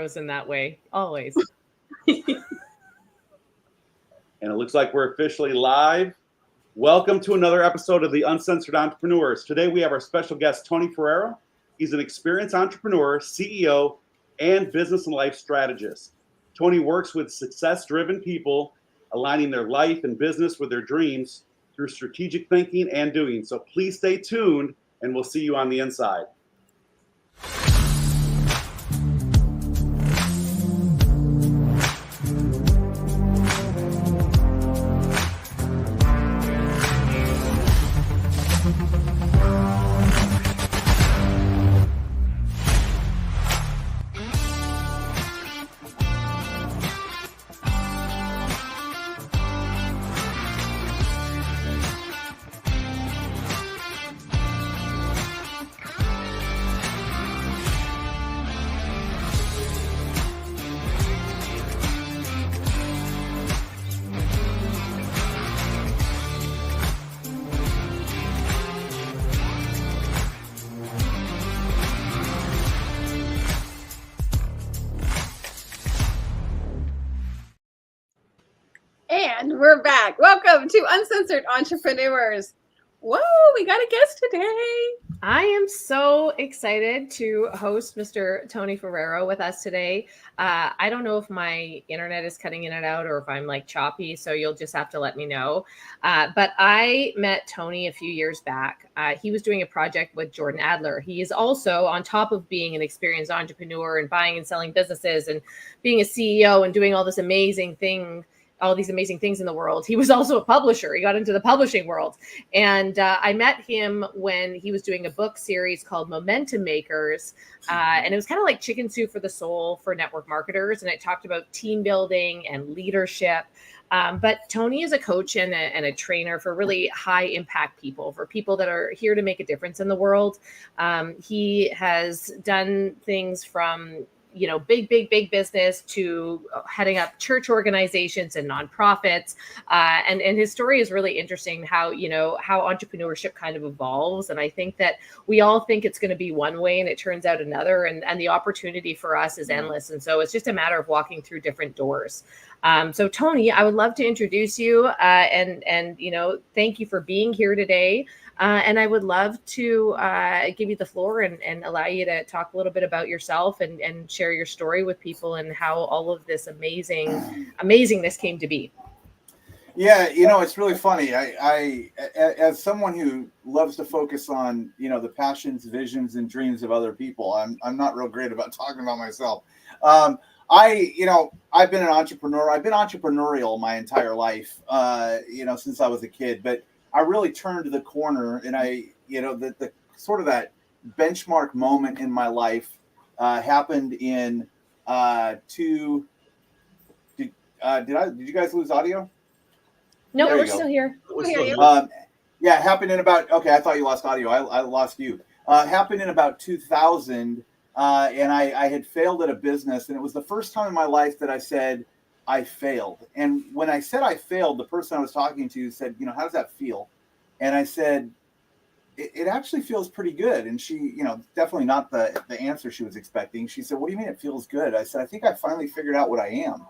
heroes in that way, always. And it looks like we're officially live. Welcome to another episode of the Uncensored Entrepreneurs. Today we have our special guest, Tony Ferraro. He's an experienced entrepreneur, CEO, and business and life strategist. Tony works with success-driven people, aligning their life and business with their dreams through strategic thinking and doing. So please stay tuned, and we'll see you on the inside. And we're back. Welcome to Uncensored Entrepreneurs. Whoa, we got a guest today. I am so excited to host Mr. Tony Ferraro with us today. I don't know if my internet is cutting in and out or if I'm like choppy, so you'll just have to let me know. But I met Tony a few years back. He was doing a project with Jordan Adler. He is also, on top of being an experienced entrepreneur and buying and selling businesses and being a CEO and doing all these amazing things in the world, he was also a publisher. He got into the publishing world. And I met him when he was doing a book series called Momentum Makers. And it was kind of like Chicken Soup for the Soul for network marketers. And it talked about team building and leadership. But Tony is a coach and a trainer for really high impact people, for people that are here to make a difference in the world. He has done things from big business to heading up church organizations and nonprofits. And his story is really interesting, how entrepreneurship kind of evolves. And I think that we all think it's going to be one way and it turns out another. And the opportunity for us is endless. And so it's just a matter of walking through different doors. So Tony, I would love to introduce you and thank you for being here today. And I would love to give you the floor and allow you to talk a little bit about yourself and share your story with people and how all of this amazingness came to be. Yeah, it's really funny. I as someone who loves to focus on, the passions, visions, and dreams of other people, I'm not real great about talking about myself. I've been an entrepreneur. I've been entrepreneurial my entire life, since I was a kid, but I really turned the corner, and the sort of that benchmark moment in my life happened in did you guys lose audio? No, we're still here. It happened in about, okay, I thought you lost audio. I lost you. Happened in about 2000, and I had failed at a business, and it was the first time in my life that I said, I failed. And when I said I failed, the person I was talking to said, how does that feel? And I said, it actually feels pretty good. And she, definitely not the answer she was expecting. She said, what do you mean it feels good? I said, I think I finally figured out what I am.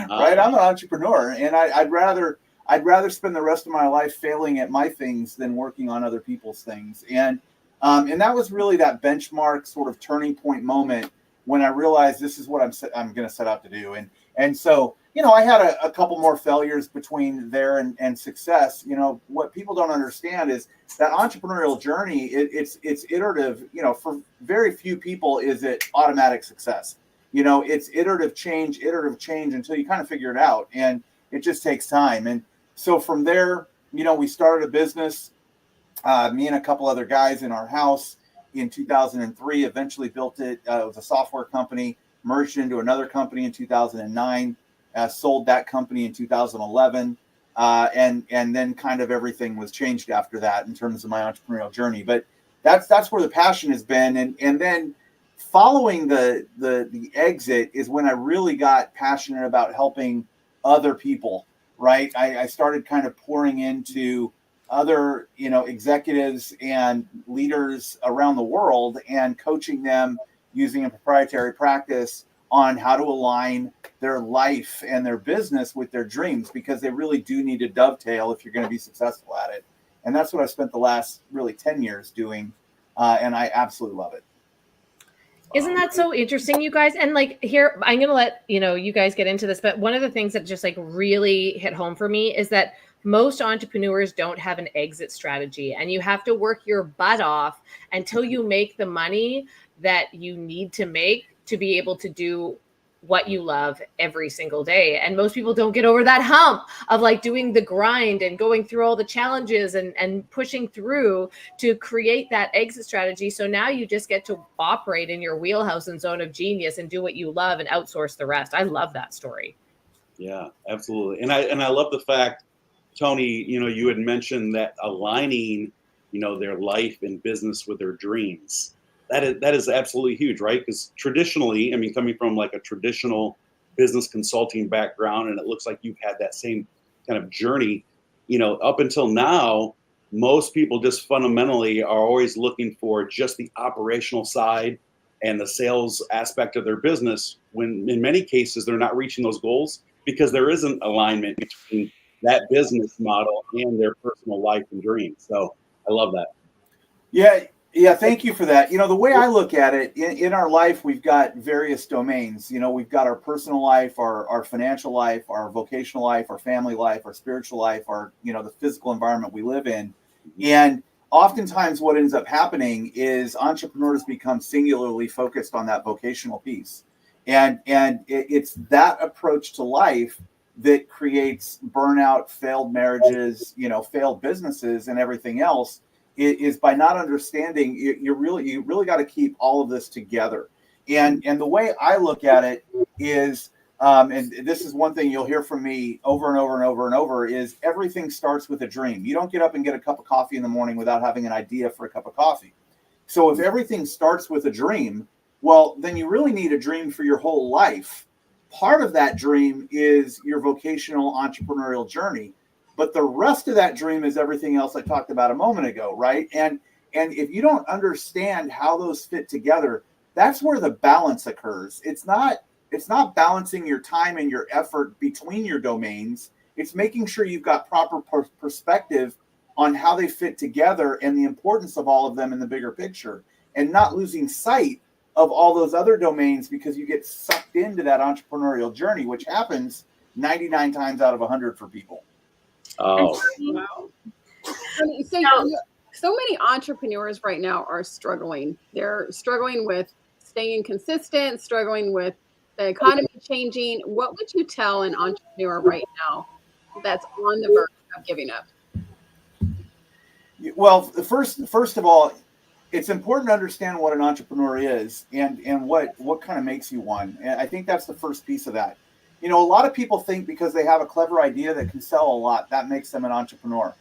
Right? I'm an entrepreneur, and I'd rather spend the rest of my life failing at my things than working on other people's things. And that was really that benchmark sort of turning point moment when I realized this is what I'm going to set out to do. And so, I had a couple more failures between there and success. What people don't understand is that entrepreneurial journey, it's iterative. For very few people is it automatic success. It's iterative change until you kind of figure it out. And it just takes time. And so from there, we started a business, me and a couple other guys in our house in 2003, eventually built it. It was a software company, merged into another company in 2009, sold that company in 2011. And then kind of everything was changed after that in terms of my entrepreneurial journey. But that's where the passion has been. And then following the exit is when I really got passionate about helping other people, right? I started kind of pouring into other, executives and leaders around the world and coaching them using a proprietary practice on how to align their life and their business with their dreams, because they really do need to dovetail if you're going to be successful at it. And that's what I spent the last really 10 years doing. And I absolutely love it. Isn't that so interesting, you guys? And like here, I'm going to let, you guys get into this, but one of the things that just like really hit home for me is that most entrepreneurs don't have an exit strategy, and you have to work your butt off until you make the money that you need to make to be able to do what you love every single day. And most people don't get over that hump of like doing the grind and going through all the challenges and pushing through to create that exit strategy. So now you just get to operate in your wheelhouse and zone of genius and do what you love and outsource the rest. I love that story. Yeah, absolutely. And I love the fact, Tony, you had mentioned that aligning, their life and business with their dreams. That is absolutely huge, right? Because traditionally, coming from like a traditional business consulting background, and it looks like you've had that same kind of journey, up until now, most people just fundamentally are always looking for just the operational side and the sales aspect of their business, when in many cases they're not reaching those goals because there isn't alignment between that business model and their personal life and dreams. So I love that. Yeah, thank you for that. The way I look at it, in our life, we've got various domains. We've got our personal life, our financial life, our vocational life, our family life, our spiritual life, our, the physical environment we live in. And oftentimes what ends up happening is entrepreneurs become singularly focused on that vocational piece. And it's that approach to life that creates burnout, failed marriages, failed businesses and everything else. Is by not understanding, you really got to keep all of this together. And the way I look at it is, and this is one thing you'll hear from me over and over and over and over, is everything starts with a dream. You don't get up and get a cup of coffee in the morning without having an idea for a cup of coffee. So if everything starts with a dream, well, then you really need a dream for your whole life. Part of that dream is your vocational entrepreneurial journey. But the rest of that dream is everything else I talked about a moment ago, right? And if you don't understand how those fit together, that's where the balance occurs. It's not balancing your time and your effort between your domains. It's making sure you've got proper perspective on how they fit together and the importance of all of them in the bigger picture, and not losing sight of all those other domains because you get sucked into that entrepreneurial journey, which happens 99 times out of 100 for people. Oh, Wow. So many entrepreneurs right now are struggling. They're struggling with staying consistent, struggling with the economy changing. What would you tell an entrepreneur right now that's on the verge of giving up? Well, first of all, it's important to understand what an entrepreneur is and what kind of makes you one. And I think that's the first piece of that. A lot of people think because they have a clever idea that can sell a lot, that makes them an entrepreneur.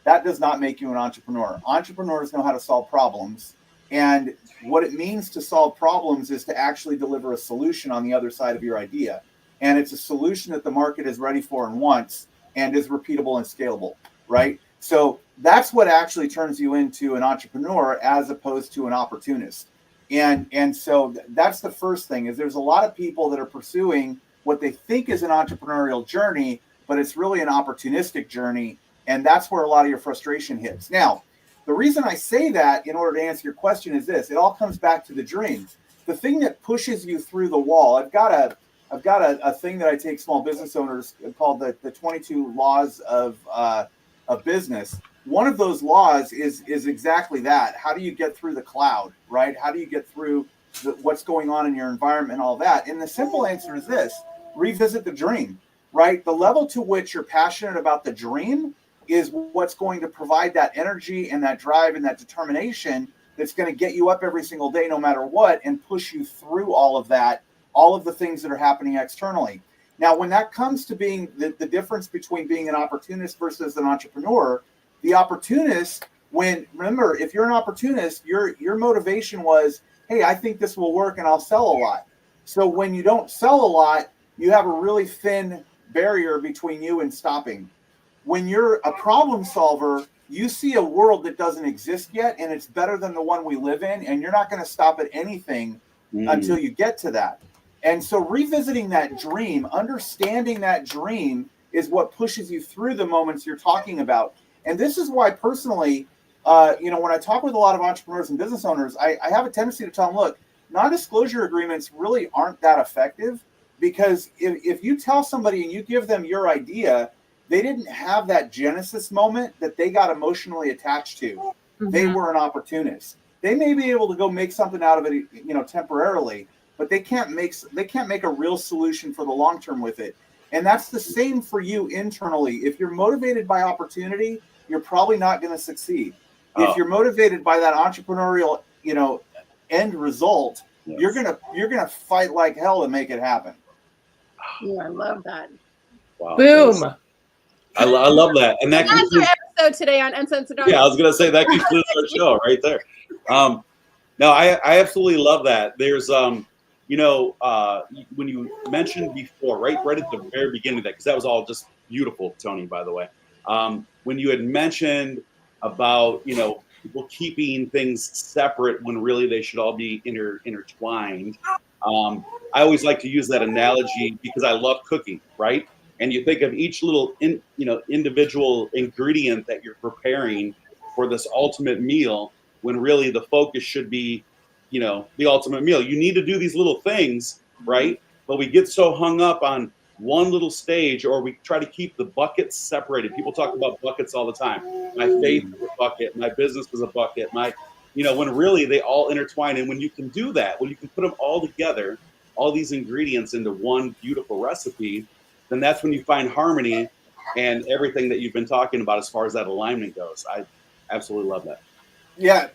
That does not make you an entrepreneur. Entrepreneurs know how to solve problems. And what it means to solve problems is to actually deliver a solution on the other side of your idea. And it's a solution that the market is ready for and wants and is repeatable and scalable, right? So that's what actually turns you into an entrepreneur as opposed to an opportunist. And so that's the first thing, is there's a lot of people that are pursuing what they think is an entrepreneurial journey, but it's really an opportunistic journey. And that's where a lot of your frustration hits. Now, the reason I say that, in order to answer your question, is this: it all comes back to the dream. The thing that pushes you through the wall. I've got a thing that I take small business owners called the 22 laws of business. One of those laws is exactly that. How do you get through the cloud, right? How do you get through what's going on in your environment and all that? And the simple answer is this: revisit the dream, right? The level to which you're passionate about the dream is what's going to provide that energy and that drive and that determination that's going to get you up every single day, no matter what, and push you through all of that, all of the things that are happening externally. Now, when that comes to being the difference between being an opportunist versus an entrepreneur, the opportunist, remember, if you're an opportunist, your motivation was, hey, I think this will work and I'll sell a lot. So when you don't sell a lot, you have a really thin barrier between you and stopping. When you're a problem solver, you see a world that doesn't exist yet, and it's better than the one we live in, and you're not going to stop at anything until you get to that. And so revisiting that dream, understanding that dream is what pushes you through the moments you're talking about. And this is why personally, when I talk with a lot of entrepreneurs and business owners, I have a tendency to tell them, look, non-disclosure agreements really aren't that effective, because if you tell somebody and you give them your idea, they didn't have that genesis moment that they got emotionally attached to. Mm-hmm. They were an opportunist. They may be able to go make something out of it, temporarily, but they can't make a real solution for the long term with it. And that's the same for you internally. If you're motivated by opportunity, you're probably not going to succeed. If you're motivated by that entrepreneurial, end result, yes, you're gonna fight like hell to make it happen. Yeah, I love that. Wow. Boom. I love that. And that concludes our episode today on Uncensored. Yeah, I was going to say that concludes our show right there. No, I absolutely love that. There's, when you mentioned before, right at the very beginning of that, because that was all just beautiful, Tony, by the way. When you had mentioned about, people keeping things separate when really they should all be intertwined. I always like to use that analogy because I love cooking, right? And you think of each little, individual ingredient that you're preparing for this ultimate meal, when really the focus should be, the ultimate meal. You need to do these little things, right? But we get so hung up on one little stage, or we try to keep the buckets separated. People talk about buckets all the time. My faith is a bucket, my business is a bucket, when really they all intertwine. And when you can do that, when you can put them all together, all these ingredients into one beautiful recipe, then that's when you find harmony and everything that you've been talking about as far as that alignment goes. I absolutely love that. Yeah,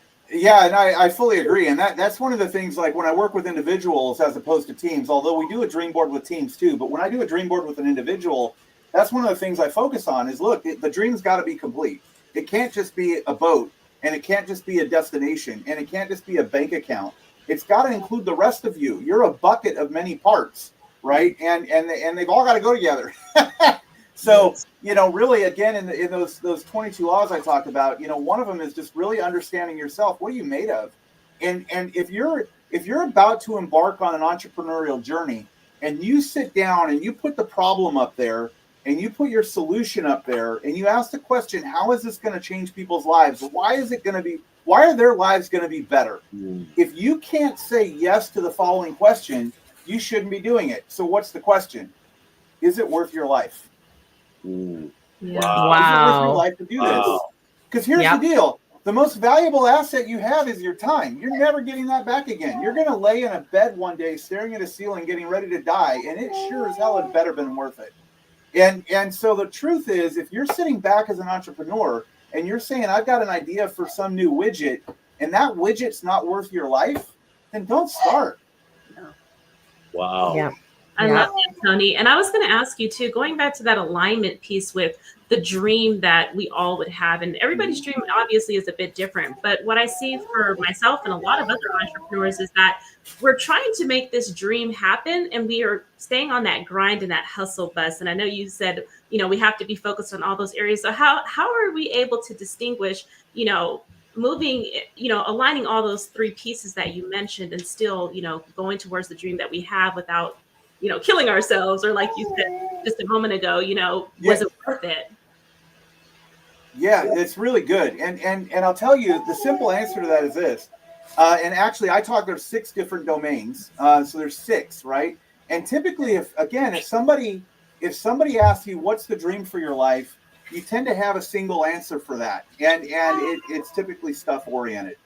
and I fully agree. And that's one of the things, like when I work with individuals as opposed to teams, although we do a dream board with teams too, but when I do a dream board with an individual, that's one of the things I focus on is, look, the dream's got to be complete. It can't just be a boat, and it can't just be a destination, and it can't just be a bank account. It's got to include the rest of you. You're a bucket of many parts, right? And they've all got to go together. So, really, again, in those 22 laws I talked about, one of them is just really understanding yourself. What are you made of? And if you're about to embark on an entrepreneurial journey, and you sit down and you put the problem up there, and you put your solution up there, and you ask the question, how is this going to change people's lives? Why are their lives going to be better? If you can't say yes to the following question, you shouldn't be doing it. So what's the question? Is it worth your life? Yeah. Wow. Is it worth your life to do this? Because here's the deal. The most valuable asset you have is your time. You're never getting that back again. You're going to lay in a bed one day staring at a ceiling getting ready to die, and it sure as hell had better been worth it. And so the truth is, if you're sitting back as an entrepreneur and you're saying, I've got an idea for some new widget, and that widget's not worth your life, then don't start. Wow. Yeah. I love that, Tony. And I was going to ask you too, going back to that alignment piece with the dream that we all would have. And everybody's dream obviously is a bit different. But what I see for myself and a lot of other entrepreneurs is that we're trying to make this dream happen, and we are staying on that grind and that hustle bus. And I know you said, we have to be focused on all those areas. So how are we able to distinguish, moving, aligning all those three pieces that you mentioned and still, going towards the dream that we have without, killing ourselves, or like you said just a moment ago, was it worth it? Yeah, it's really good. And I'll tell you, the simple answer to that is this. And actually, there's 6 different domains. So there's 6, right? And typically, if somebody asks you, what's the dream for your life, you tend to have a single answer for that. And it's typically stuff oriented.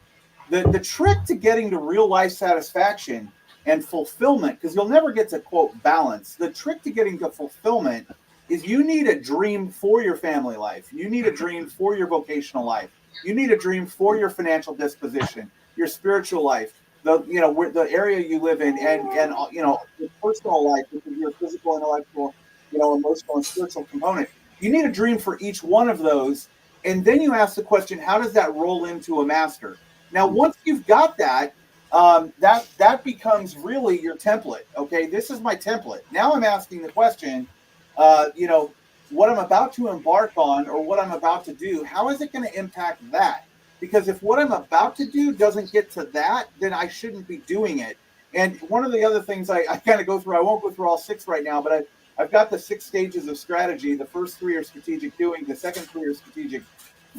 The trick to getting to real life satisfaction and fulfillment, because you'll never get to, quote, balance. The trick to getting to fulfillment is you need a dream for your family life. You need a dream for your vocational life. You need a dream for your financial disposition, your spiritual life, the area you live in, and your personal life, which is your physical, intellectual, emotional, and spiritual component. You need a dream for each one of those, and then you ask the question, how does that roll into a master? Now, once you've got that, that becomes really your template. Okay, this is my template. Now I'm asking the question, what I'm about to embark on or what I'm about to do, how is it going to impact that? Because if what I'm about to do doesn't get to that, then I shouldn't be doing it. And one of the other things I kind of go through, I won't go through all 6 right now, but I've got the 6 stages of strategy. The first 3 are strategic doing, the second 3 are strategic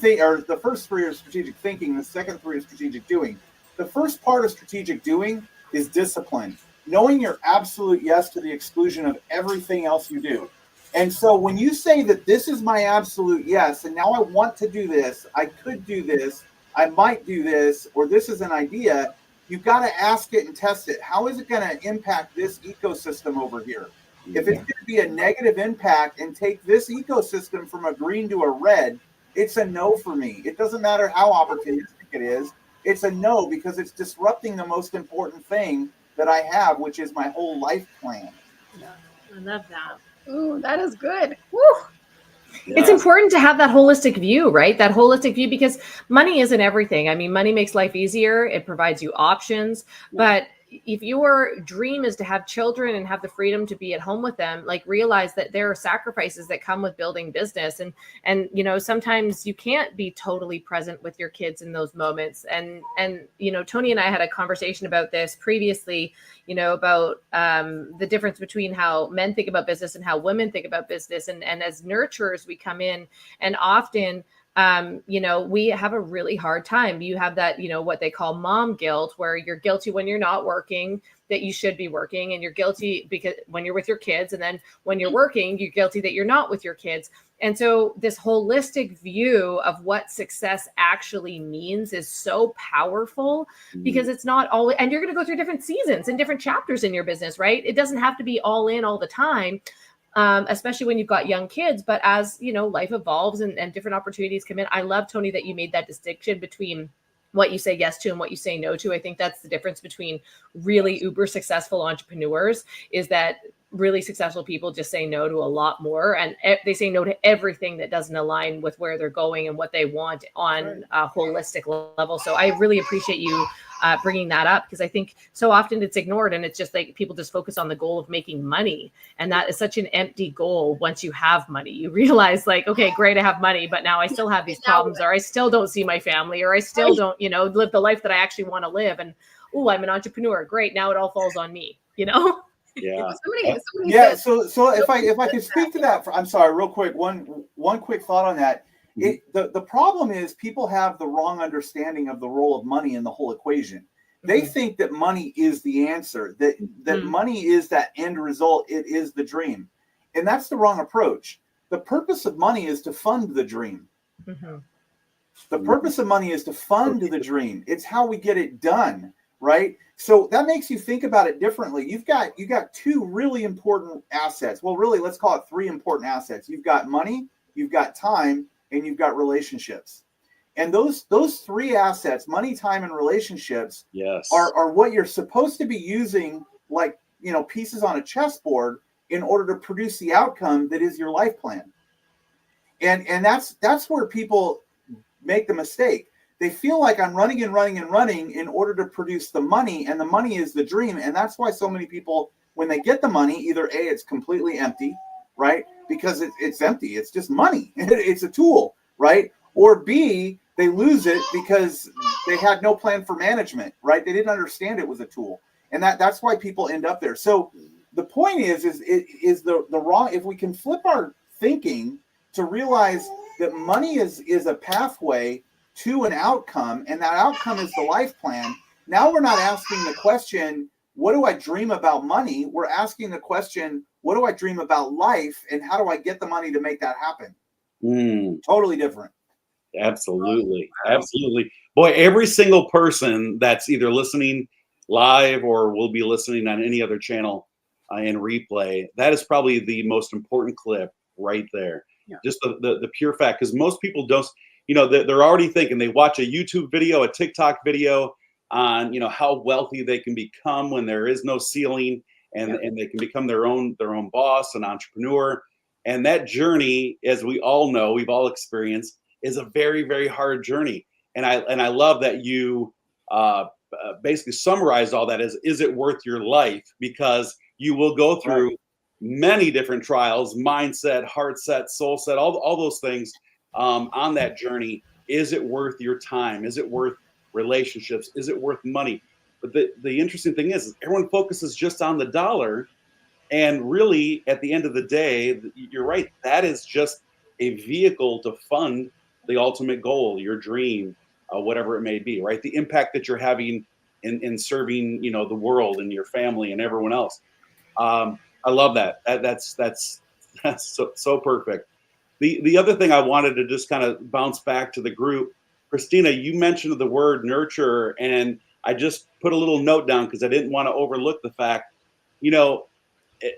the first 3 are strategic thinking, the second 3 are strategic doing. The first part of strategic doing is discipline, knowing your absolute yes to the exclusion of everything else you do. And so when you say that this is my absolute yes, and now I want to do this, I could do this, I might do this, or this is an idea, you've got to ask it and test it. How is it going to impact this ecosystem over here? If it's going to be a negative impact and take this ecosystem from a green to a red, it's a no for me. It doesn't matter how opportunistic it is. It's a no because it's disrupting the most important thing that I have, which is my whole life plan. I love that. Ooh, that is good. Woo. Yeah. It's important to have that holistic view, right? That holistic view, because money isn't everything. I mean, money makes life easier. It provides you options. But if your dream is to have children and have the freedom to be at home with them, like realize that there are sacrifices that come with building business. And, you know, sometimes you can't be totally present with your kids in those moments. And, you know, Tony and I had a conversation about this previously, you know, about the difference between how men think about business and how women think about business. And as nurturers, we come in and often, you know, we have a really hard time. You have that, you know, what they call mom guilt, where you're guilty when you're not working, that you should be working, and you're guilty because when you're with your kids, and then when you're working, you're guilty that you're not with your kids. And so this holistic view of what success actually means is so powerful, because it's not always, and you're going to go through different seasons and different chapters in your business, right? It doesn't have to be all in all the time. Especially when you've got young kids. But as you know, life evolves and different opportunities come in. I love, Tony, that you made that distinction between what you say yes to and what you say no to. I think that's the difference between really uber successful entrepreneurs, is that really successful people just say no to a lot more, and they say no to everything that doesn't align with where they're going and what they want on a holistic level. So I really appreciate you bringing that up, because I think so often it's ignored, and it's just like people just focus on the goal of making money, and that is such an empty goal. Once you have money, you realize, like, okay, great, I have money, but now I still have these problems, or I still don't see my family, or I still don't, you know, live the life that I actually want to live. And oh, I'm an entrepreneur, great, now it all falls on me, you know. Yeah. Somebody Yeah. said, So if I could speak to that, I'm sorry, real quick. One quick thought on that. The problem is people have the wrong understanding of the role of money in the whole equation. They think that money is the answer, that money is that end result. It is the dream. And that's the wrong approach. The purpose of money is to fund the dream. The purpose of money is to fund the dream. It's how we get it done, right? So that makes you think about it differently. You've got 2 really important assets. Well, really, let's call it 3 important assets. You've got money, you've got time, and you've got relationships. And those 3 assets, money, time, and relationships, are what you're supposed to be using, like, you know, pieces on a chessboard, in order to produce the outcome that is your life plan. And that's where people make the mistake. They feel like I'm running and running and running in order to produce the money, and the money is the dream. And that's why so many people, when they get the money, either A, it's completely empty, right? Because it's empty. It's just money. It's a tool, right? Or B, they lose it because they had no plan for management, right? They didn't understand it was a tool. And that's why people end up there. So the point is the wrong, if we can flip our thinking to realize that money is a pathway to an outcome, and that outcome is the life plan. Now we're not asking the question, what do I dream about money? We're asking the question, what do I dream about life, and how do I get the money to make that happen? Totally different. Absolutely. Absolutely. Boy, every single person that's either listening live or will be listening on any other channel in replay, that is probably the most important clip right there. Just the pure fact, because most people don't, you know, they're already thinking, they watch a YouTube video, a TikTok video on, you know, how wealthy they can become when there is no ceiling, and they can become their own boss, an entrepreneur. And that journey, as we all know, we've all experienced, is a very, very hard journey. And I love that you basically summarized all that as, is it worth your life? Because you will go through many different trials, mindset, heart set, soul set, all those things on that journey. Is it worth your time? Is it worth relationships? Is it worth money? But the interesting thing is everyone focuses just on the dollar. And really, at the end of the day, you're right. That is just a vehicle to fund the ultimate goal, your dream, whatever it may be, right? The impact that you're having in serving, the world and your family and everyone else. I love that. That's that's so perfect. The other thing I wanted to just kind of bounce back to the group, Christina, you mentioned the word nurture, and I just put a little note down because I didn't want to overlook the fact, you know,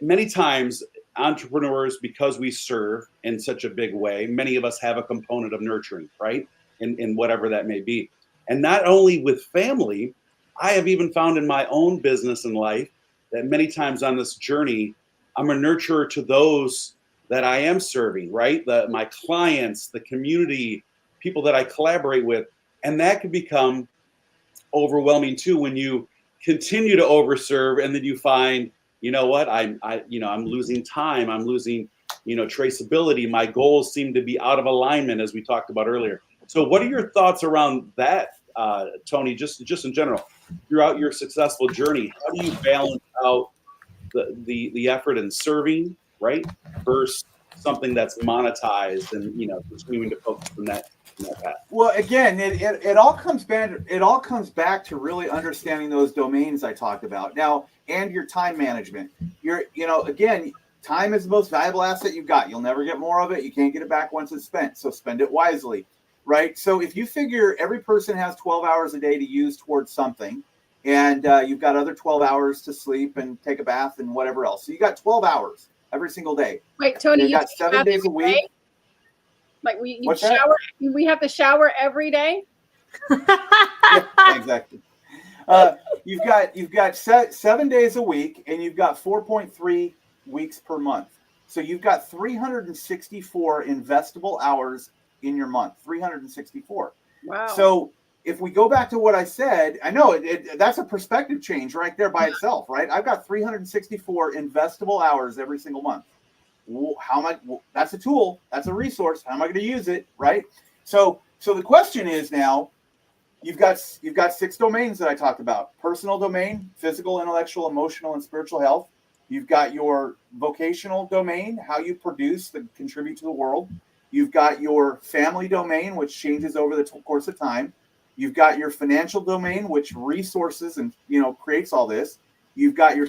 many times entrepreneurs, because we serve in such a big way, many of us have a component of nurturing, right? In whatever that may be. And not only with family, I have even found in my own business and life that many times on this journey, I'm a nurturer to those that I am serving, right? My clients, the community, people that I collaborate with. And that can become overwhelming too when you continue to overserve and then you find, you know what, I'm losing time, I'm losing, traceability. My goals seem to be out of alignment, as we talked about earlier. So what are your thoughts around that, Tony, just in general, throughout your successful journey? How do you balance out the effort in serving, right, versus something that's monetized and continuing to focus on that path? Well, again, it all comes back. It all comes back to really understanding those domains I talked about now, and your time management. Again, time is the most valuable asset you've got. You'll never get more of it. You can't get it back once it's spent. So spend it wisely, right? So if you figure every person has 12 hours a day to use towards something, and you've got other 12 hours to sleep and take a bath and whatever else, so you got 12 hours every single day. Wait, Tony, you got 7 days a week. Like you What's shower, we have to shower every day. Yeah, exactly. You've got 7 days a week, and you've got 4.3 weeks per month. So you've got 364 investable hours in your month. 364. Wow. So if we go back to what I said, I know that's a perspective change right there by itself, right? I've got 364 investable hours every single month. How am I? That's a tool. That's a resource. How am I going to use it? Right. So the question is now, you've got 6 domains that I talked about: personal domain, physical, intellectual, emotional, and spiritual health. You've got your vocational domain, how you produce and contribute to the world. You've got your family domain, which changes over the course of time. You've got your financial domain, which resources and creates all this. You've got your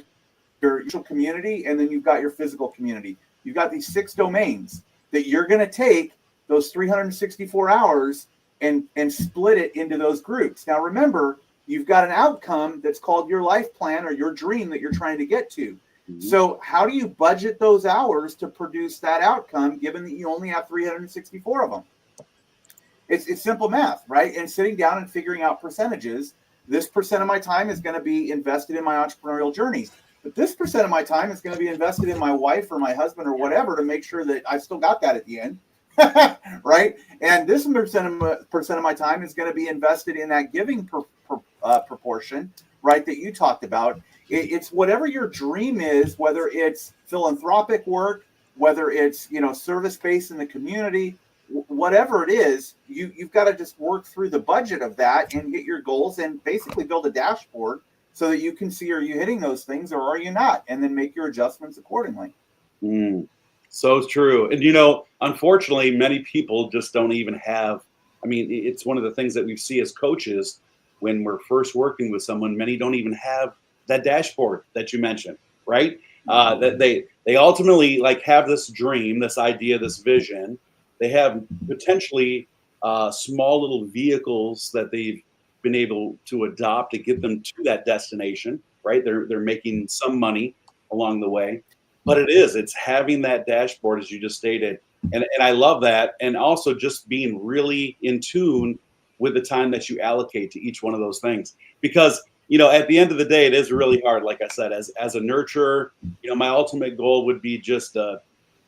community, and then you've got your physical community. You've got these 6 domains that you're going to take those 364 hours and split it into those groups. Now, remember, you've got an outcome that's called your life plan or your dream that you're trying to get to. Mm-hmm. So how do you budget those hours to produce that outcome, given that you only have 364 of them? It's simple math, right? And sitting down and figuring out percentages. This percent of my time is going to be invested in my entrepreneurial journey. But this percent of my time is going to be invested in my wife or my husband or whatever to make sure that I still got that at the end, right? And this percent of my time is going to be invested in that giving proportion, right, that you talked about. It's whatever your dream is, whether it's philanthropic work, whether it's service-based in the community, whatever it is, you've got to just work through the budget of that and get your goals and basically build a dashboard so that you can see, are you hitting those things or are you not? And then make your adjustments accordingly. So true. And, unfortunately, many people just don't even have, it's one of the things that we see as coaches when we're first working with someone. Many don't even have that dashboard that you mentioned, right? That they ultimately have this dream, this idea, this vision. They have potentially small little vehicles that they've been able to adopt to get them to that destination, right? They're making some money along the way, but it's having that dashboard, as you just stated. And I love that. And also just being really in tune with the time that you allocate to each one of those things, because, at the end of the day, it is really hard. Like I said, as a nurturer, my ultimate goal would be just to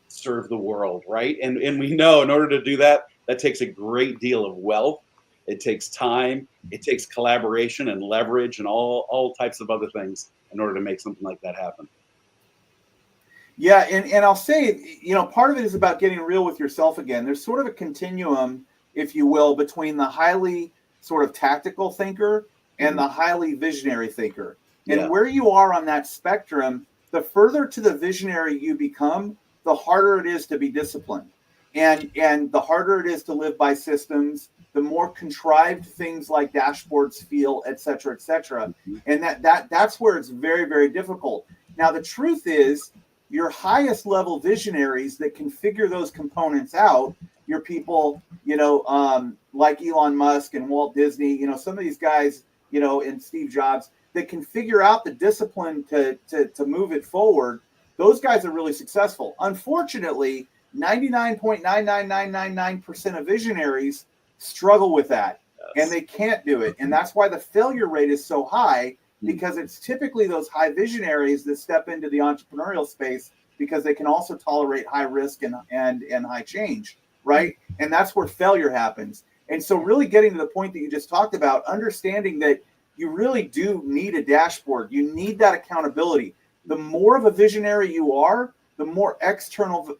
serve the world. Right. And we know in order to do that, that takes a great deal of wealth. It takes time, it takes collaboration and leverage and all types of other things in order to make something like that happen. Yeah, and I'll say, part of it is about getting real with yourself again. There's sort of a continuum, if you will, between the highly sort of tactical thinker and the highly visionary thinker. Yeah. And where you are on that spectrum, the further to the visionary you become, the harder it is to be disciplined. And the harder it is to live by systems, the more contrived things like dashboards feel, et cetera, et cetera. And that's where it's very, very difficult. Now, the truth is, your highest level visionaries that can figure those components out, your people, like Elon Musk and Walt Disney, some of these guys, and Steve Jobs, that can figure out the discipline to move it forward, those guys are really successful. Unfortunately, 99.99999% of visionaries struggle with that, and they can't do it. And that's why the failure rate is so high, because it's typically those high visionaries that step into the entrepreneurial space because they can also tolerate high risk and high change, right? And that's where failure happens. And so really getting to the point that you just talked about, understanding that you really do need a dashboard. You need that accountability. The more of a visionary you are, the more external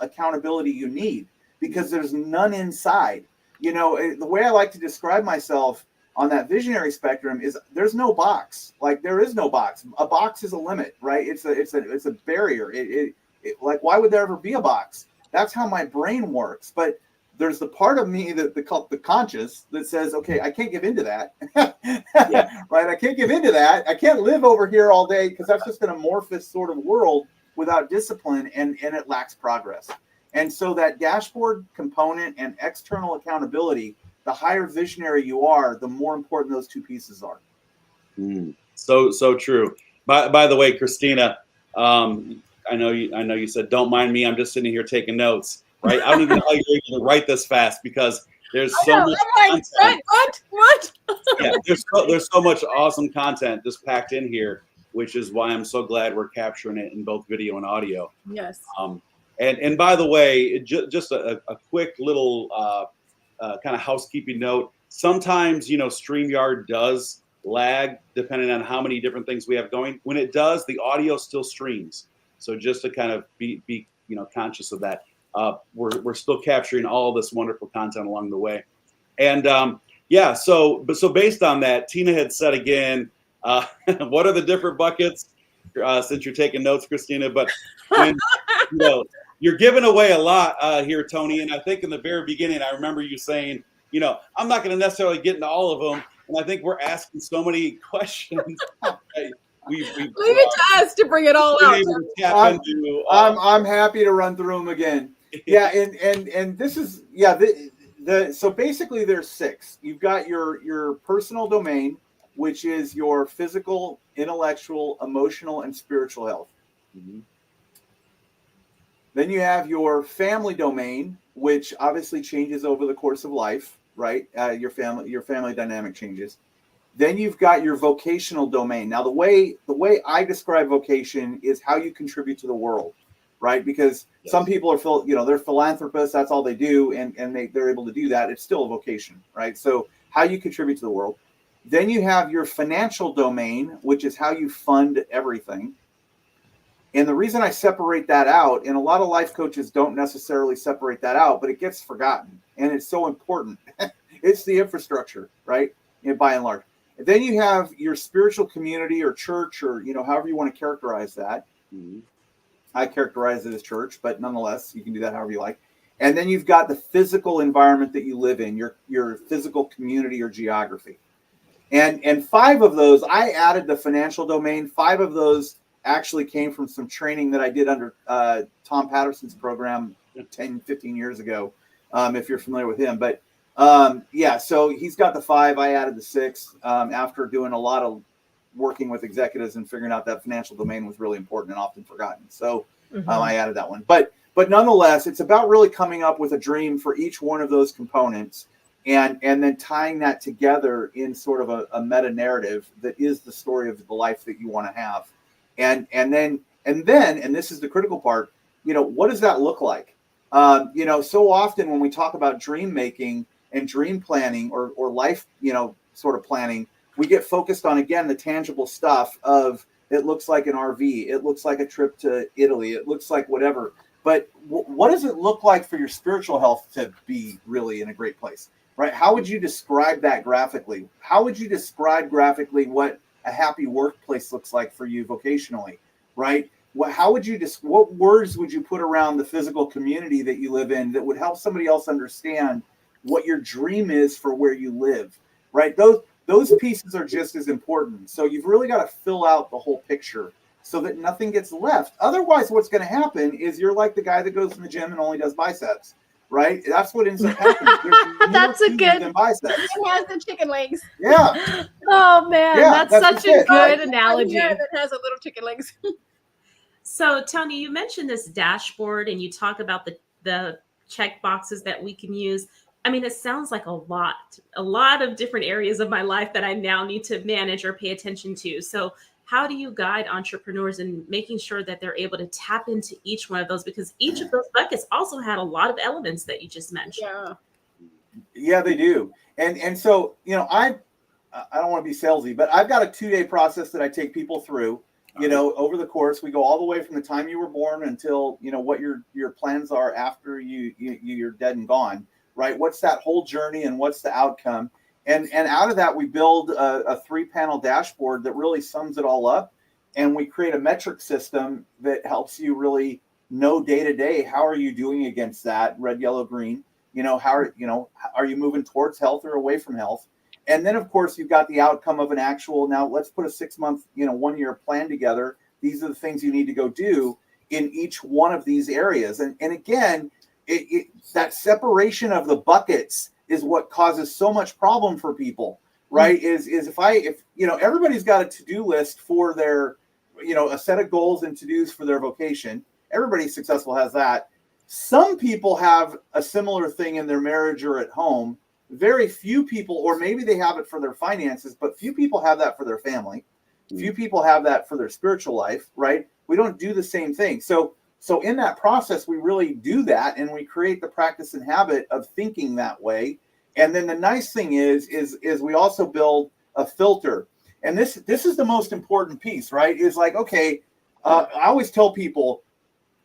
accountability you need, because there's none inside. The way I like to describe myself on that visionary spectrum is there's no box. Like, there is no box. A box is a limit, right? It's a barrier. It like, why would there ever be a box? That's how my brain works. But there's the part of me that the conscious that says, okay, I can't give into that. Right? I can't give into that. I can't live over here all day, because that's just an amorphous sort of world without discipline, and it lacks progress. And so that dashboard component and external accountability, the higher visionary you are, the more important those two pieces are. So true. By the way, Christina, I know you said, don't mind me, I'm just sitting here taking notes. Right? I don't even know how you're able to write this fast, because there's so much content. What? Yeah, there's so much awesome content just packed in here, which is why I'm so glad we're capturing it in both video and audio. Yes. And by the way, just a quick little kind of housekeeping note. Sometimes, StreamYard does lag depending on how many different things we have going. When it does, the audio still streams. So just to kind of be conscious of that. We're still capturing all this wonderful content along the way. And so based on that, Tina had said again, what are the different buckets? Since you're taking notes, Christina, but when, you're giving away a lot here, Tony. And I think in the very beginning, I remember you saying, I'm not going to necessarily get into all of them. And I think we're asking so many questions. Leave it to us to bring it all out. I'm happy to run through them again. Yeah, and this is so basically there's 6. You've got your personal domain, which is your physical, intellectual, emotional, and spiritual health. Then you have your family domain, which obviously changes over the course of life, right? Your family dynamic changes. Then you've got your vocational domain. Now, the way I describe vocation is how you contribute to the world, right? Because some people are they're philanthropists. That's all they do, and they're able to do that. It's still a vocation, right? So how you contribute to the world. Then you have your financial domain, which is how you fund everything. And the reason I separate that out, and a lot of life coaches don't necessarily separate that out, but it gets forgotten, and it's so important. It's the infrastructure, right? By and large. Then you have your spiritual community or church, or however you want to characterize that. I characterize it as church, but nonetheless, you can do that however you like. And then you've got the physical environment that you live in, your physical community or geography. And 5 of those, I added the financial domain. 5 of those actually came from some training that I did under Tom Patterson's program 10, 15 years ago, if you're familiar with him. But so he's got the 5. I added the 6 after doing a lot of working with executives and figuring out that financial domain was really important and often forgotten. So I added that one. But nonetheless, it's about really coming up with a dream for each one of those components, and then tying that together in sort of a meta narrative that is the story of the life that you want to have. And then this is the critical part, what does that look like? So often when we talk about dream making and dream planning or life, sort of planning, we get focused on, again, the tangible stuff of it looks like an RV. It looks like a trip to Italy. It looks like whatever. But what does it look like for your spiritual health to be really in a great place? right? How would you describe that graphically? How would you describe graphically what a happy workplace looks like for you vocationally, right? How would you what words would you put around the physical community that you live in that would help somebody else understand what your dream is for where you live, right? Those pieces are just as important. So you've really got to fill out the whole picture so that nothing gets left. Otherwise, what's going to happen is you're like the guy that goes in the gym and only does biceps, right? That's what ends up happening. There's That's more a to good- you than biceps. It has the chicken legs. Yeah. Oh man, Yeah, that's that's such just a it. good Oh, analogy. yeah, that has a little chicken legs. So, Tony, you mentioned this dashboard and you talk about the check boxes that we can use. I mean, it sounds like a lot of different areas of my life that I now need to manage or pay attention to. So, how do you guide entrepreneurs in making sure that they're able to tap into each one of those? Because each of those buckets also had a lot of elements that you just mentioned. Yeah. Yeah, they do. And so, I don't want to be salesy, but I've got a 2-day process that I take people through. Over the course, we go all the way from the time you were born until what your plans are after you're dead and gone, right? What's that whole journey and what's the outcome? And out of that, we build a 3-panel dashboard that really sums it all up, and we create a metric system that helps you really know day to day how are you doing against that red, yellow, green. Are you moving towards health or away from health? And then, of course, you've got the outcome of an actual, now let's put a 6-month, 1-year plan together. These are the things you need to go do in each one of these areas. And again, that separation of the buckets is what causes so much problem for people, right? Mm-hmm. If everybody's got a to-do list for their, a set of goals and to-dos for their vocation. Everybody successful has that. Some people have a similar thing in their marriage or at home. Very few people, or maybe they have it for their finances, but few people have that for their family. Few people have that for their spiritual life, right? We don't do the same thing. So in that process, we really do that, and we create the practice and habit of thinking that way. And then the nice thing is we also build a filter. And this is the most important piece, right? Is like, okay, I always tell people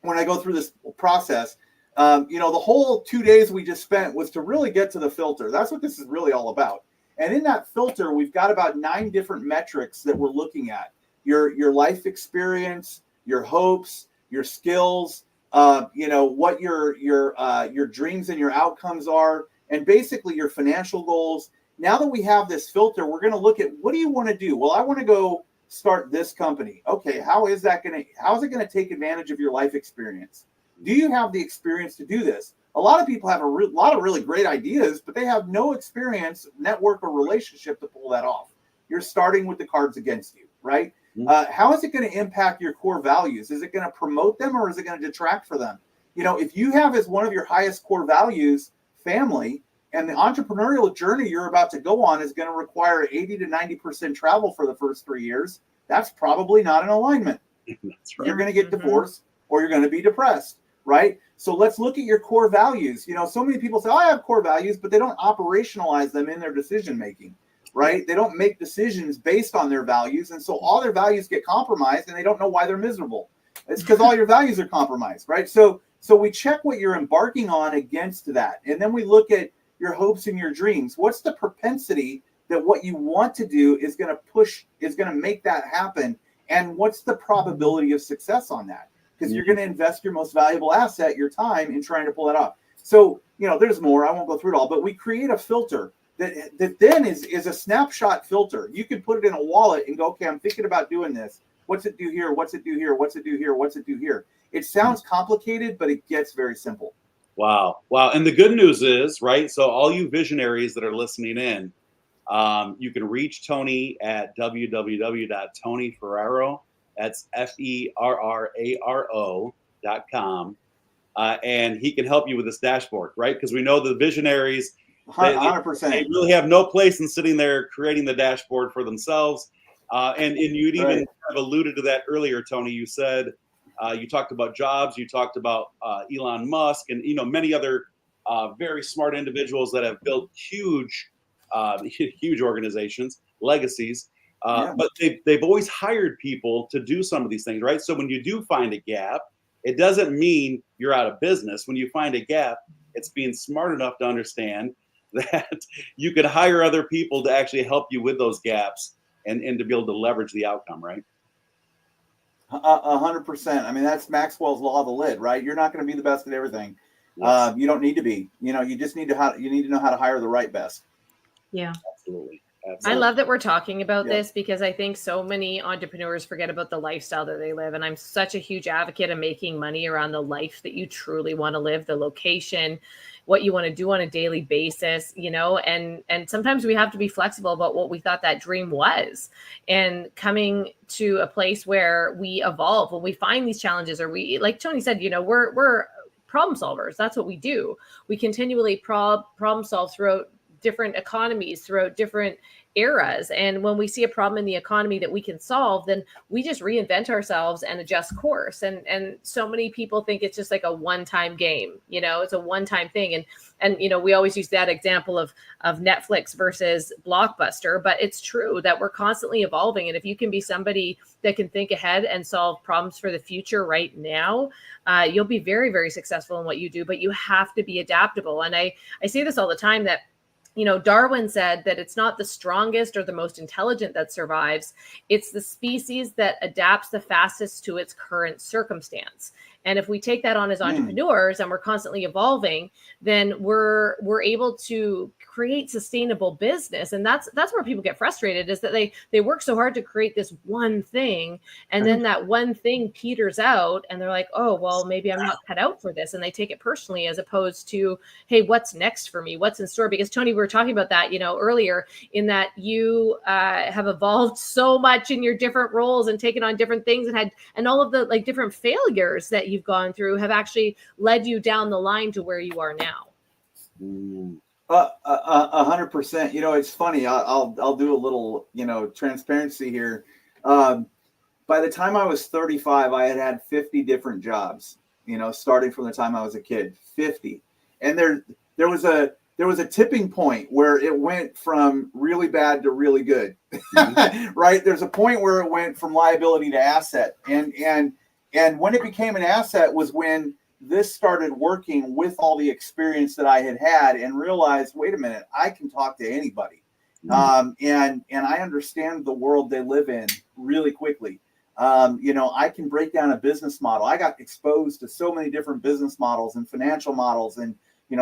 when I go through this process, the whole 2 days we just spent was to really get to the filter. That's what this is really all about. And in that filter, we've got about 9 different metrics that we're looking at. Your life experience, your hopes, your skills, what your dreams and your outcomes are, and basically your financial goals. Now that we have this filter, we're going to look at, what do you want to do? Well, I want to go start this company. Okay, how is it going to take advantage of your life experience? Do you have the experience to do this? A lot of people have a lot of really great ideas, but they have no experience, network, or relationship to pull that off. You're starting with the cards against you, right? Mm-hmm. How is it going to impact your core values? Is it going to promote them, or is it going to detract for them? If you have as one of your highest core values family, and the entrepreneurial journey you're about to go on is going to require 80 to 90% travel for the first 3 years, that's probably not in alignment. That's right. You're going to get divorced, or you're going to be depressed. Right? So let's look at your core values. So many people say, I have core values, but they don't operationalize them in their decision making, right? They don't make decisions based on their values. And so all their values get compromised, and they don't know why they're miserable. It's because all your values are compromised, right? So we check what you're embarking on against that. And then we look at your hopes and your dreams. What's the propensity that what you want to do is going to make that happen? And what's the probability of success on that? Because you're going to invest your most valuable asset, your time, in trying to pull that off. So, there's more. I won't go through it all, but we create a filter that then is a snapshot filter. You can put it in a wallet and go, okay, I'm thinking about doing this. What's it do here? What's it do here? What's it do here? What's it do here? It sounds complicated, but it gets very simple. Wow. And the good news is, right, so all you visionaries that are listening in, you can reach Tony at www.tonyferraro. That's FERRARO.com. And he can help you with this dashboard, right? Because we know the visionaries, 100%. They really have no place in sitting there creating the dashboard for themselves. And you'd even have alluded to that earlier, Tony. You said, you talked about Jobs, you talked about Elon Musk, and many other very smart individuals that have built huge organizations, legacies. But they've always hired people to do some of these things, right? So when you do find a gap, it doesn't mean you're out of business. When you find a gap, it's being smart enough to understand that you could hire other people to actually help you with those gaps and to be able to leverage the outcome, right? 100%. I mean, that's Maxwell's law of the lid, right? You're not going to be the best at everything. Yes. You don't need to be. You just need to know how to hire the right best. Yeah. Absolutely. I love that we're talking about Yeah. this, because I think so many entrepreneurs forget about the lifestyle that they live. And I'm such a huge advocate of making money around the life that you truly want to live, the location, what you want to do on a daily basis, and sometimes we have to be flexible about what we thought that dream was, and coming to a place where we evolve when we find these challenges, or we, like Tony said, we're problem solvers. That's what we do. We continually problem solve throughout different economies, throughout different eras. And when we see a problem in the economy that we can solve, then we just reinvent ourselves and adjust course. And so many people think it's just like a one-time game, it's a one-time thing. And we always use that example of Netflix versus Blockbuster, but it's true that we're constantly evolving. And if you can be somebody that can think ahead and solve problems for the future right now, you'll be very, very successful in what you do, but you have to be adaptable. And I say this all the time, that Darwin said that it's not the strongest or the most intelligent that survives. It's the species that adapts the fastest to its current circumstance. And if we take that on as entrepreneurs and we're constantly evolving, then we're able to create sustainable business. And that's where people get frustrated, is that they work so hard to create this one thing, and then that one thing peters out and they're like, oh, well, maybe I'm not cut out for this. And they take it personally, as opposed to, hey, what's next for me? What's in store? Because Tony, we were talking about that, earlier, in that you have evolved so much in your different roles and taken on different things, and all of the like different failures that you've gone through have actually led you down the line to where you are now. 100%. It's funny. I'll do a little, transparency here. By the time I was 35, I had 50 different jobs, starting from the time I was a kid, 50. And there was a tipping point where it went from really bad to really good, right? There's a point where it went from liability to asset. And when it became an asset was when this started working with all the experience that I had and realized, wait a minute, I can talk to anybody. And I understand the world they live in really quickly. I can break down a business model. I got exposed to so many different business models and financial models and,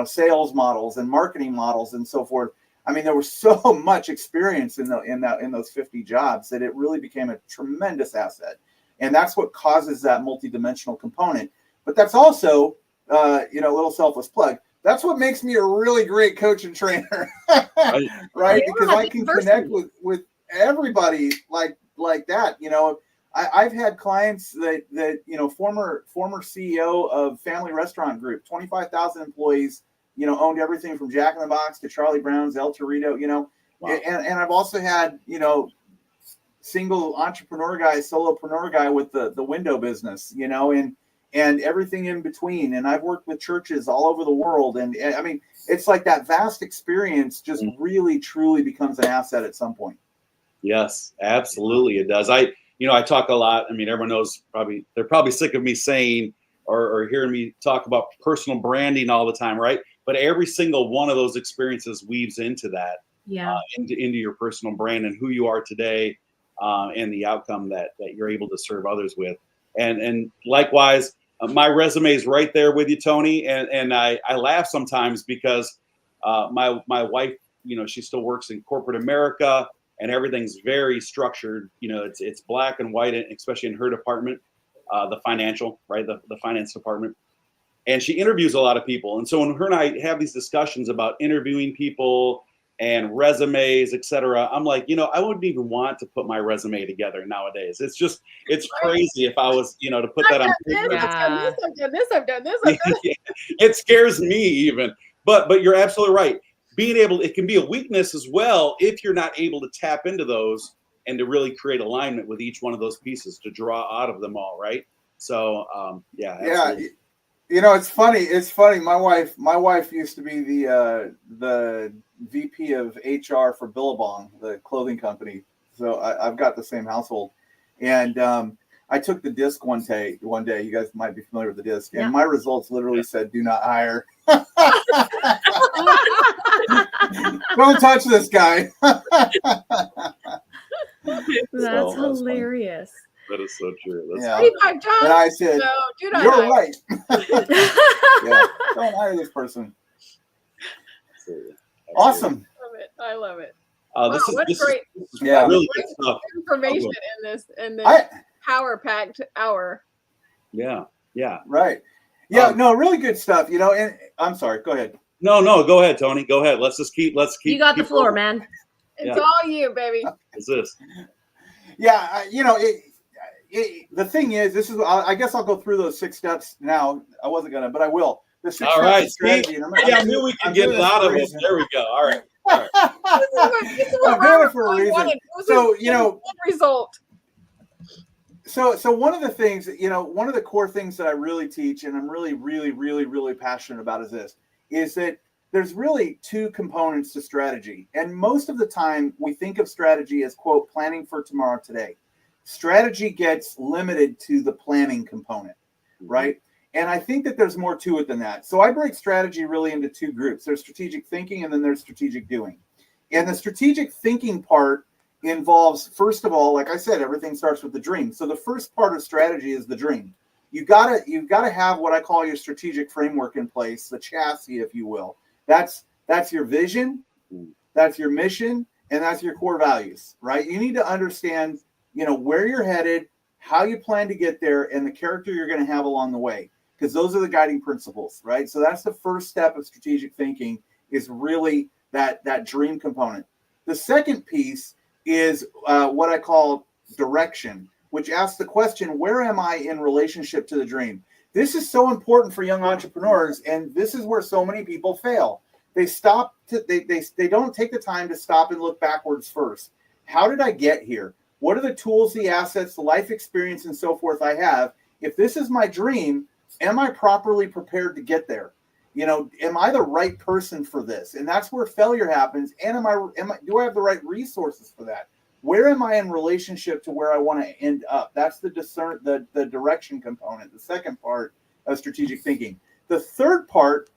sales models and marketing models and so forth. I mean, there was so much experience in those 50 jobs that it really became a tremendous asset. And that's what causes that multidimensional component. But that's also, a little selfless plug. That's what makes me a really great coach and trainer, right? Because I can connect with everybody like that. I've had clients that former CEO of Family Restaurant Group, 25,000 employees, owned everything from Jack in the Box to Charlie Brown's, El Torito, wow. And I've also had, single entrepreneur guy, solopreneur guy with the window business, and everything in between. And I've worked with churches all over the world. And I mean, it's like that vast experience just really, truly becomes an asset at some point. Yes, absolutely. It does. I talk a lot. I mean, everyone knows they're probably sick of me saying or hearing me talk about personal branding all the time, right? But every single one of those experiences weaves into that, into your personal brand and who you are today, and the outcome that you're able to serve others with. And likewise, my resume is right there with you, Tony. And I laugh sometimes because my wife, she still works in corporate America, and everything's very structured. It's black and white, especially in her department, the financial, right? The finance department. And she interviews a lot of people. And so when her and I have these discussions about interviewing people and resumes, et cetera, I'm like, I wouldn't even want to put my resume together nowadays. It's crazy if I was, to put that on paper. I've done this. It scares me even. But you're absolutely right. It can be a weakness as well if you're not able to tap into those and to really create alignment with each one of those pieces to draw out of them all, right? So, absolutely. It's funny. My wife used to be the VP of HR for Billabong, the clothing company. So I've got the same household. And I took the disc one day. You guys might be familiar with the disc. And my results literally said, "Do not hire." Don't touch this guy. That's funny. hilarious. That is so true. That's Yeah. Pretty pipe, John. And I said, No, do not "You're hire. right. Yeah, don't hire this person." absolutely. Awesome. Love it. I love it. This Wow, what is great Yeah. really good stuff. information in this power-packed hour. Yeah. Right. Yeah, no, really good stuff. And I'm sorry, go ahead. No, go ahead, Tony. Go ahead. Let's keep. You got the keep floor, rolling. man. It's Yeah. all you, baby. What's this? Yeah, the thing is, this is. I guess I'll go through those 6 steps now. I wasn't gonna, but I will. The 6 All steps right, of strategy. I knew we could get it out of it. There we go. All right. This is what I'm doing Robert it for a really reason. wanted. So, This is the result. So one of the things, one of the core things that I really teach, and I'm really, really, really, really passionate about is that there's really 2 components to strategy. And most of the time we think of strategy as, quote, planning for tomorrow today. Strategy gets limited to the planning component, right? And I think that there's more to it than that. So I break strategy really into 2 groups. There's strategic thinking and then there's strategic doing. And the strategic thinking part involves, first of all, like I said, everything starts with the dream. So the first part of strategy is the dream. You've got to have what I call your strategic framework in place, the chassis, if you will. That's your vision, that's your mission, and that's your core values, right? You need to understand, where you're headed, how you plan to get there, and the character you're going to have along the way, because those are the guiding principles, right? So that's the first step of strategic thinking, is really that dream component. The second piece is what I call direction, which asks the question, where am I in relationship to the dream? This is so important for young entrepreneurs, and this is where so many people fail. They don't take the time to stop and look backwards first. How did I get here? What are the tools, the assets, the life experience, and so forth I have? If this is my dream, am I properly prepared to get there? Am I the right person for this? And that's where failure happens. And do I have the right resources for that? Where am I in relationship to where I want to end up? That's the direction component, the second part of strategic thinking. The third part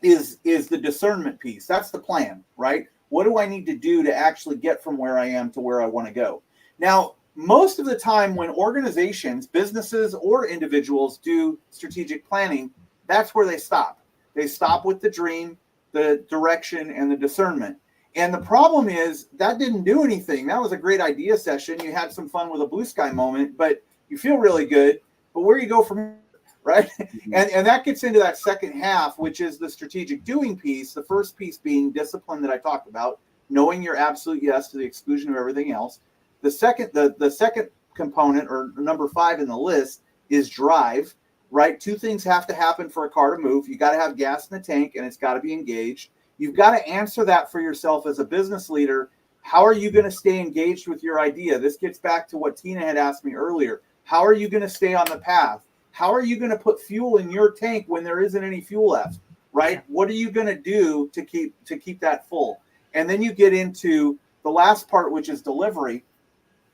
is the discernment piece. That's the plan, right? What do I need to do to actually get from where I am to where I want to go? Now, most of the time when organizations, businesses, or individuals do strategic planning, that's where they stop. They stop with the dream, the direction, and the discernment. And the problem is that didn't do anything. That was a great idea session. You had some fun with a blue sky moment, but you feel really good. But where do you go from here, right? And that gets into that second half, which is the strategic doing piece. The first piece being discipline that I talked about, knowing your absolute yes to the exclusion of everything else. The second component, or number 5 in the list, is drive, right? 2 things have to happen for a car to move. You got to have gas in the tank, and it's got to be engaged. You've got to answer that for yourself as a business leader. How are you going to stay engaged with your idea? This gets back to what Tina had asked me earlier. How are you going to stay on the path? How are you going to put fuel in your tank when there isn't any fuel left, right? What are you going to do to keep that full? And then you get into the last part, which is delivery.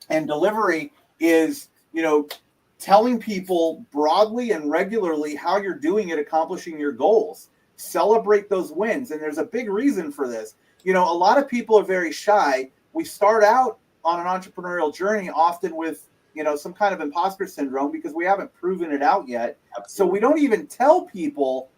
And delivery is, telling people broadly and regularly how you're doing at accomplishing your goals. Celebrate those wins. And there's a big reason for this. A lot of people are very shy. We start out on an entrepreneurial journey often with, some kind of imposter syndrome because we haven't proven it out yet. Absolutely. So we don't even tell people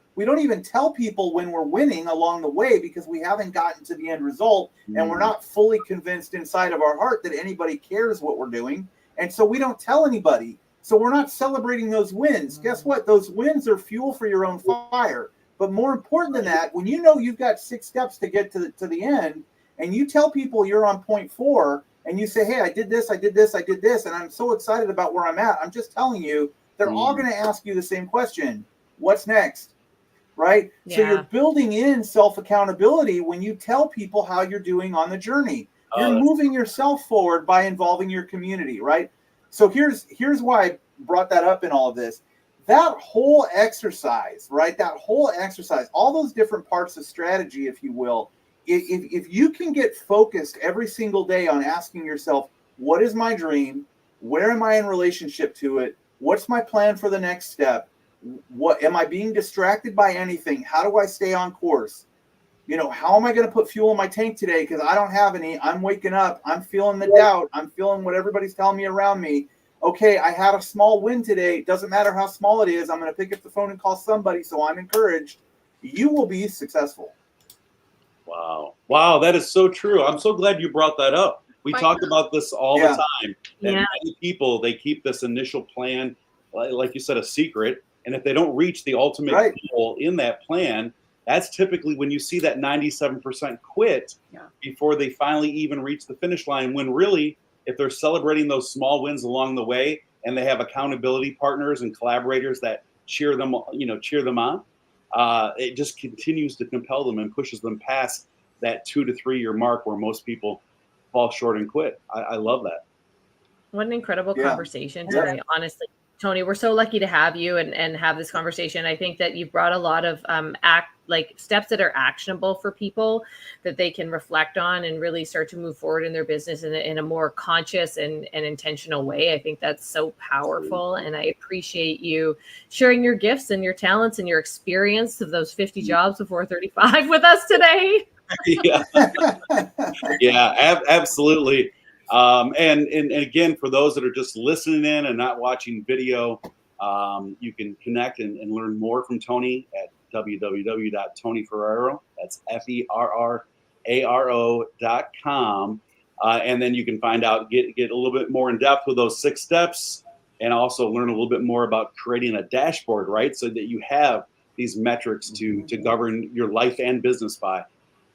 when we're winning along the way because we haven't gotten to the end result and we're not fully convinced inside of our heart that anybody cares what we're doing. And so we don't tell anybody. So we're not celebrating those wins. Guess what? Those wins are fuel for your own fire. But more important than that, when you've got 6 steps to get to the end, and you tell people you're on point 4, and you say, hey, I did this, and I'm so excited about where I'm at. I'm just telling you, they're all going to ask you the same question. What's next? Right? Yeah. So you're building in self-accountability when you tell people how you're doing on the journey. You're moving yourself forward by involving your community, right? So here's why I brought that up in all of this. That whole exercise, right? All those different parts of strategy, if you will, if you can get focused every single day on asking yourself, what is my dream? Where am I in relationship to it? What's my plan for the next step? What am I being distracted by anything? How do I stay on course? how am I going to put fuel in my tank today? Because I don't have any. I'm waking up. I'm feeling the doubt. I'm feeling what everybody's telling me around me. Okay, I had a small win today. It doesn't matter how small it is. I'm going to pick up the phone and call somebody, so I'm encouraged. You will be successful. Wow, that is so true. I'm so glad you brought that up. We talk about this all the time. And many people, they keep this initial plan, like you said, a secret. And if they don't reach the ultimate goal in that plan, that's typically when you see that 97% quit before they finally even reach the finish line. When really, if they're celebrating those small wins along the way and they have accountability partners and collaborators that cheer them on, it just continues to compel them and pushes them past that 2 to 3 year mark where most people fall short and quit. I love that. What an incredible conversation today. Honestly, Tony, we're so lucky to have you and have this conversation. I think that you've brought a lot of steps that are actionable for people that they can reflect on and really start to move forward in their business in a more conscious and intentional way. I think that's so powerful. And I appreciate you sharing your gifts and your talents and your experience of those 50 jobs before 35 with us today. Absolutely. And again, for those that are just listening in and not watching video, you can connect and learn more from Tony at www.tonyferraro. That's FERRARO.com. And then you can find out, get a little bit more in depth with those 6 steps and also learn a little bit more about creating a dashboard, right? So that you have these metrics to govern your life and business by.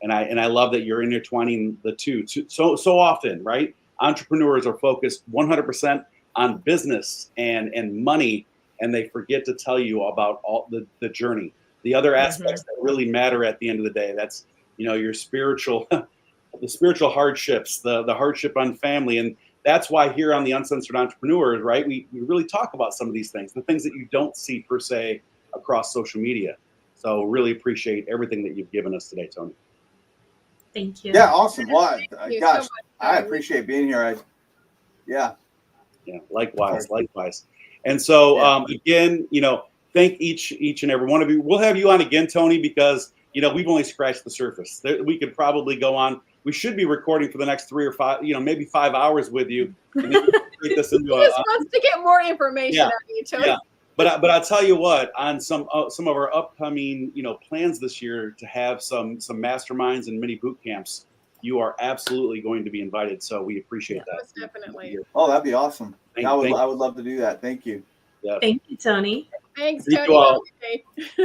And I love that you're intertwining the two so often, right? Entrepreneurs are focused 100% on business and money, and they forget to tell you about all the journey, the other aspects that really matter at the end of the day. That's, your spiritual, the spiritual hardships, the hardship on family. And that's why here on the Uncensored Entrepreneurs, right, we really talk about some of these things, the things that you don't see per se across social media. So really appreciate everything that you've given us today, Tony. Thank you. Yeah, awesome. Well, gosh, so I appreciate being here. Likewise. And so again, thank each and every one of you. We'll have you on again, Tony, because we've only scratched the surface. We could probably go on. We should be recording for the next 3 or 5, maybe 5 hours with you. And then he just wants to get more information out of you, Tony. Yeah. But I'll tell you what, on some of our upcoming plans this year to have some masterminds and mini boot camps, you are absolutely going to be invited. So we appreciate that. Most definitely. Oh, that'd be awesome. I would love to do that. Thank you. Yeah. Thank you, Tony. Thanks, Thank Tony. you all.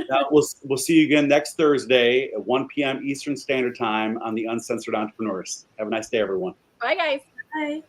Now, we'll see you again next Thursday at 1 p.m. Eastern Standard Time on the Uncensored Entrepreneurs. Have a nice day, everyone. Bye, guys. Bye.